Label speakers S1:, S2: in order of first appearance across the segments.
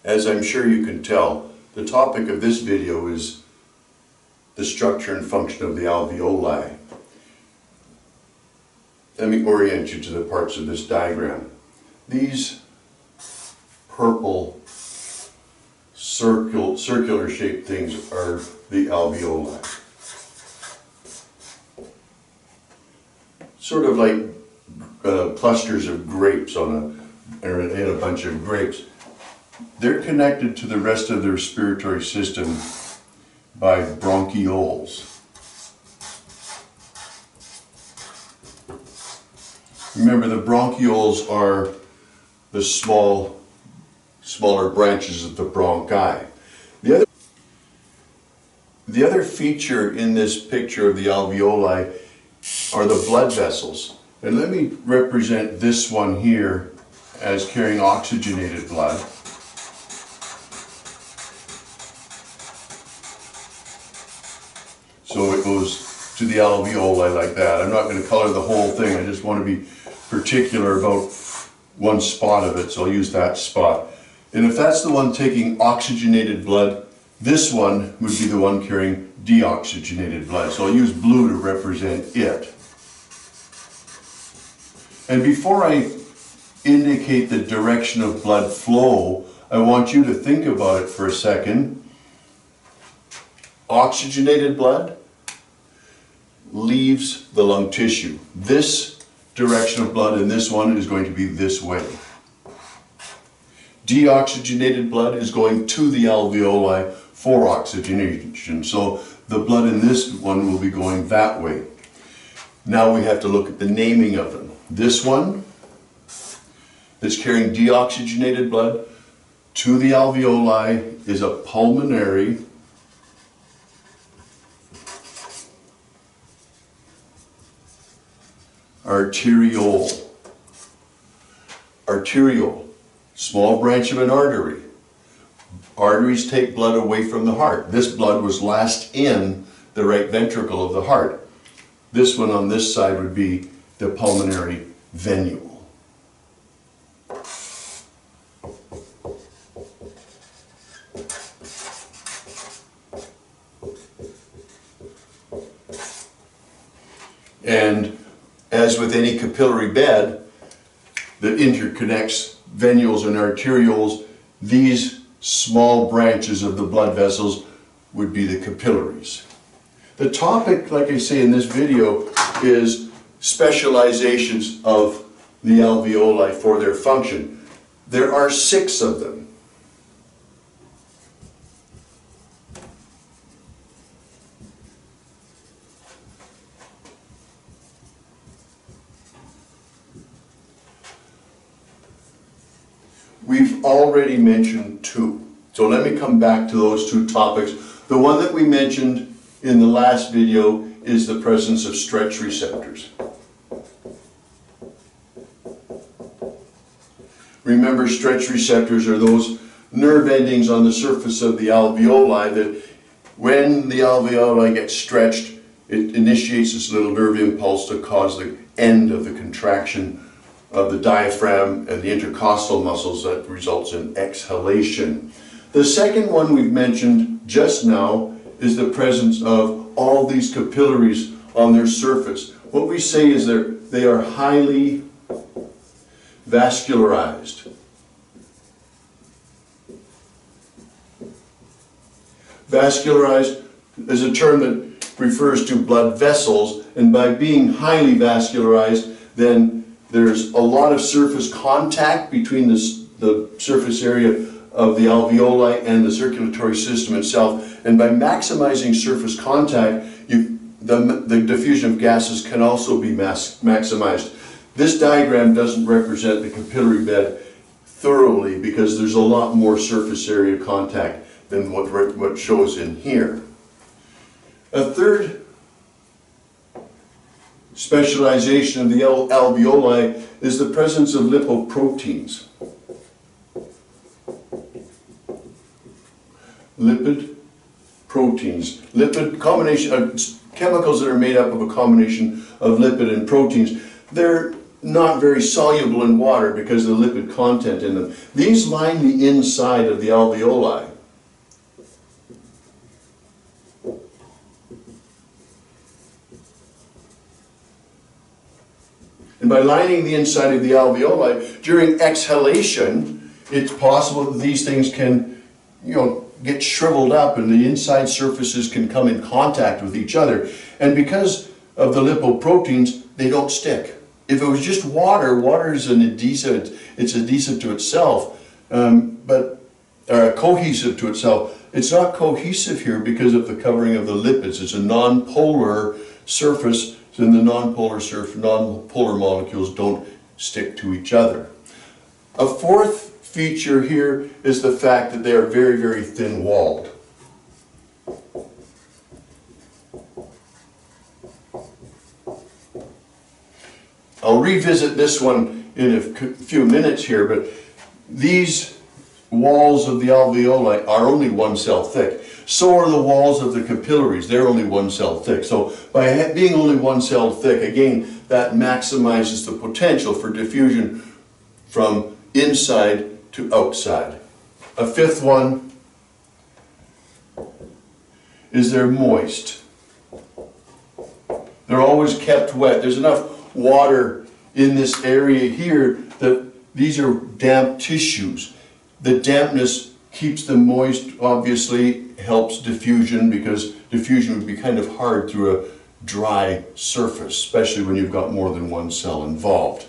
S1: As I'm sure you can tell, the topic of this video is the structure and function of the alveoli. Let me orient you to the parts of this diagram. These purple circular shaped things are the alveoli. Sort of like clusters of grapes in a bunch of grapes. They're connected to the rest of the respiratory system by bronchioles. Remember, the bronchioles are the smaller branches of the bronchi. The other feature in this picture of the alveoli are the blood vessels. And let me represent this one here as carrying oxygenated blood. So it goes to the alveoli like that. I'm not going to color the whole thing, I just want to be particular about one spot of it, so I'll use that spot. And if that's the one taking oxygenated blood, this one would be the one carrying deoxygenated blood. So I'll use blue to represent it. And before I indicate the direction of blood flow, I want you to think about it for a second. Oxygenated blood leaves the lung tissue. This direction of blood in this one is going to be this way. Deoxygenated blood is going to the alveoli for oxygenation. So the blood in this one will be going that way. Now we have to look at the naming of them. This one that's carrying deoxygenated blood to the alveoli is a pulmonary arteriole. Arteriole, small branch of an artery. Arteries take blood away from the heart. This blood was last in the right ventricle of the heart. This one on this side would be the pulmonary venule. And as with any capillary bed that interconnects venules and arterioles, these small branches of the blood vessels would be the capillaries. The topic, like I say in this video, is specializations of the alveoli for their function. There are 6 of them. We've already mentioned 2. So let me come back to those 2 topics. The one that we mentioned in the last video is the presence of stretch receptors. Remember, stretch receptors are those nerve endings on the surface of the alveoli that when the alveoli get stretched, it initiates this little nerve impulse to cause the end of the contraction of the diaphragm and the intercostal muscles that results in exhalation. The second one we've mentioned just now is the presence of all these capillaries on their surface. What we say is they are highly vascularized. Vascularized is a term that refers to blood vessels, and by being highly vascularized, then there's a lot of surface contact between the surface area of the alveoli and the circulatory system itself. And by maximizing surface contact, the diffusion of gases can also be maximized. This diagram doesn't represent the capillary bed thoroughly because there's a lot more surface area contact than what shows in here. A third specialization of the alveoli is the presence of lipoproteins. Lipid proteins. Lipid combination, chemicals that are made up of a combination of lipid and proteins. They're not very soluble in water because of the lipid content in them. These line the inside of the alveoli. And by lining the inside of the alveoli, during exhalation, it's possible that these things can, get shriveled up and the inside surfaces can come in contact with each other. And because of the lipoproteins, they don't stick. If it was just water, water is an adhesive, it's adhesive to itself, but cohesive to itself. It's not cohesive here because of the covering of the lipids. It's a non-polar surface, and the non-polar molecules don't stick to each other. A fourth feature here is the fact that they are very, very thin-walled. I'll revisit this one in a few minutes here, but these walls of the alveoli are only one cell thick. So are the walls of the capillaries. They're only one cell thick. So by being only one cell thick, again, that maximizes the potential for diffusion from inside to outside. A fifth one is they're moist. They're always kept wet. There's enough water in this area here that these are damp tissues. The dampness keeps them moist, obviously helps diffusion, because diffusion would be kind of hard through a dry surface, especially when you've got more than one cell involved.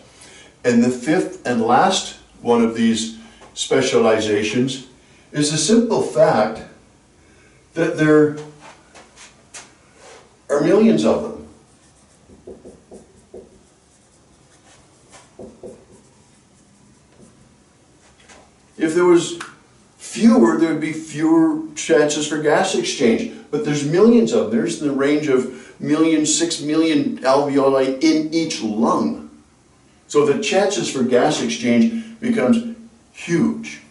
S1: And the fifth and last one of these specializations is the simple fact that there are millions of them. If there was fewer, there would be fewer chances for gas exchange. But there's millions of them. There's in the range of 6 million alveoli in each lung. So the chances for gas exchange becomes huge.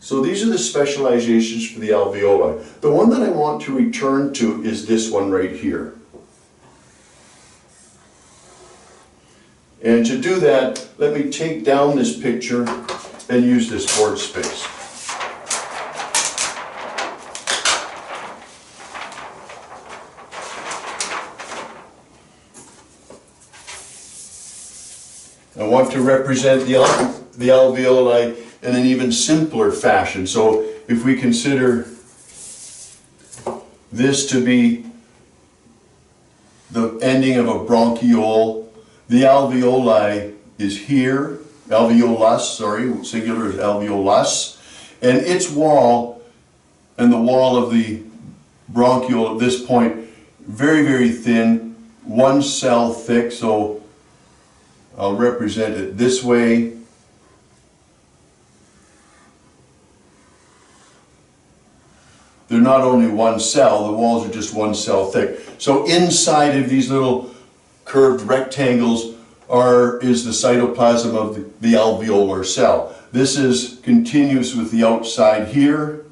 S1: So these are the specializations for the alveoli. The one that I want to return to is this one right here. And to do that, let me take down this picture and use this board space. I want to represent the alveoli in an even simpler fashion. So if we consider this to be the ending of a bronchiole, the alveoli is here, alveolus, sorry, singular is alveolus, and its wall and the wall of the bronchiole at this point, very, very thin, one cell thick, so I'll represent it this way. They're not only one cell, the walls are just one cell thick. So inside of these little curved rectangles is the cytoplasm of the alveolar cell. This is continuous with the outside here,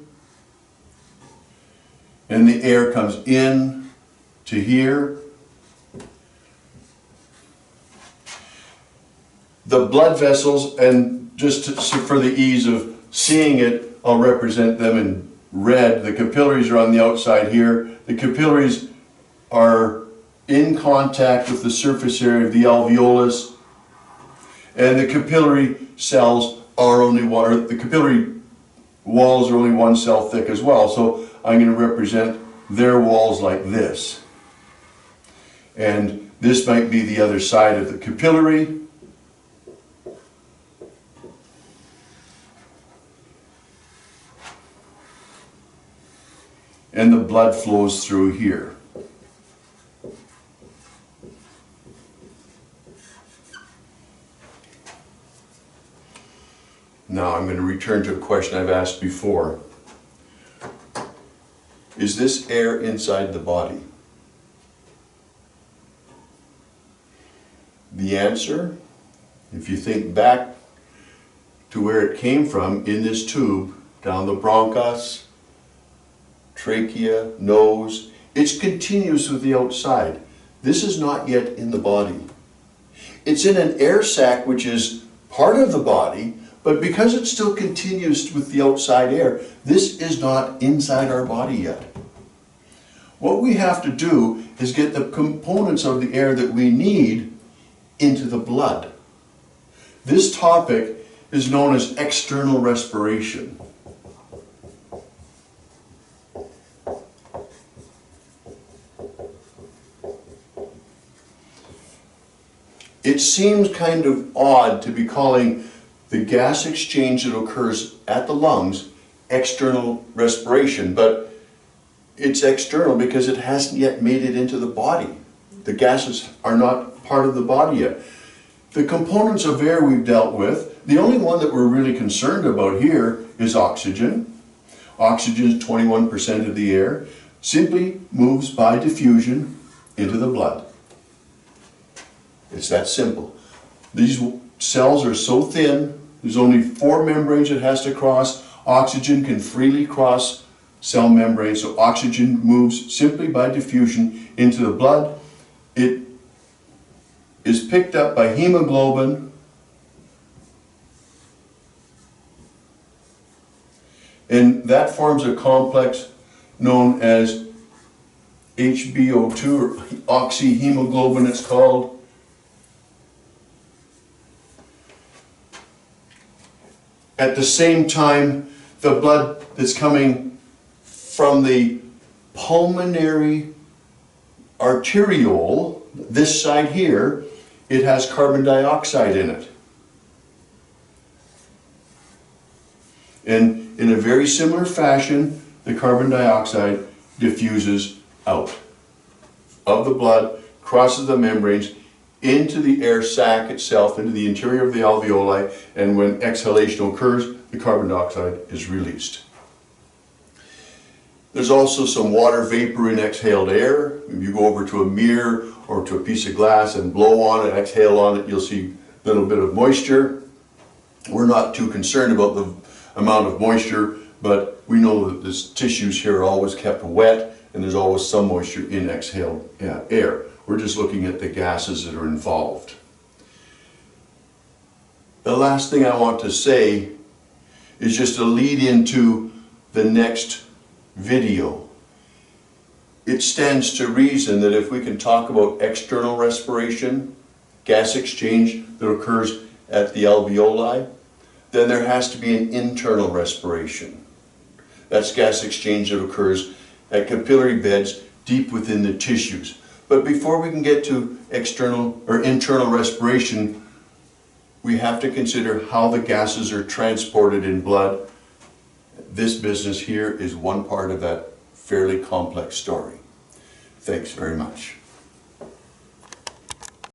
S1: and the air comes in to here. The blood vessels, and for the ease of seeing it, I'll represent them in red. The capillaries are on the outside here. The capillaries are in contact with the surface area of the alveolus, and the capillary cells are the capillary walls are only one cell thick as well. So I'm going to represent their walls like this. And this might be the other side of the capillary. And the blood flows through here. Now I'm going to return to a question I've asked before. Is this air inside the body? The answer, if you think back to where it came from in this tube, down the bronchus, trachea, nose, it's continuous with the outside. This is not yet in the body. It's in an air sac which is part of the body, but because it still continues with the outside air, this is not inside our body yet. What we have to do is get the components of the air that we need into the blood. This topic is known as external respiration. It seems kind of odd to be calling the gas exchange that occurs at the lungs external respiration, but it's external because it hasn't yet made it into the body. The gases are not part of the body yet. The components of air we've dealt with, the only one that we're really concerned about here is oxygen. Oxygen is 21% of the air, simply moves by diffusion into the blood. It's that simple. These cells are so thin, there's only 4 membranes it has to cross. Oxygen can freely cross cell membranes, so oxygen moves simply by diffusion into the blood. It is picked up by hemoglobin, and that forms a complex known as HbO2, or oxyhemoglobin it's called. At the same time, the blood that's coming from the pulmonary arteriole, this side here, it has carbon dioxide in it. And in a very similar fashion, the carbon dioxide diffuses out of the blood, crosses the membranes, into the air sac itself, into the interior of the alveoli, and when exhalation occurs, the carbon dioxide is released. There's also some water vapor in exhaled air. If you go over to a mirror or to a piece of glass and blow on it, exhale on it, you'll see a little bit of moisture. We're not too concerned about the amount of moisture, but we know that the tissues here are always kept wet and there's always some moisture in exhaled air. We're just looking at the gases that are involved. The last thing I want to say is just a lead into the next video. It stands to reason that if we can talk about external respiration, gas exchange that occurs at the alveoli, then there has to be an internal respiration. That's gas exchange that occurs at capillary beds deep within the tissues. But before we can get to external or internal respiration, we have to consider how the gases are transported in blood. This business here is one part of that fairly complex story. Thanks very much.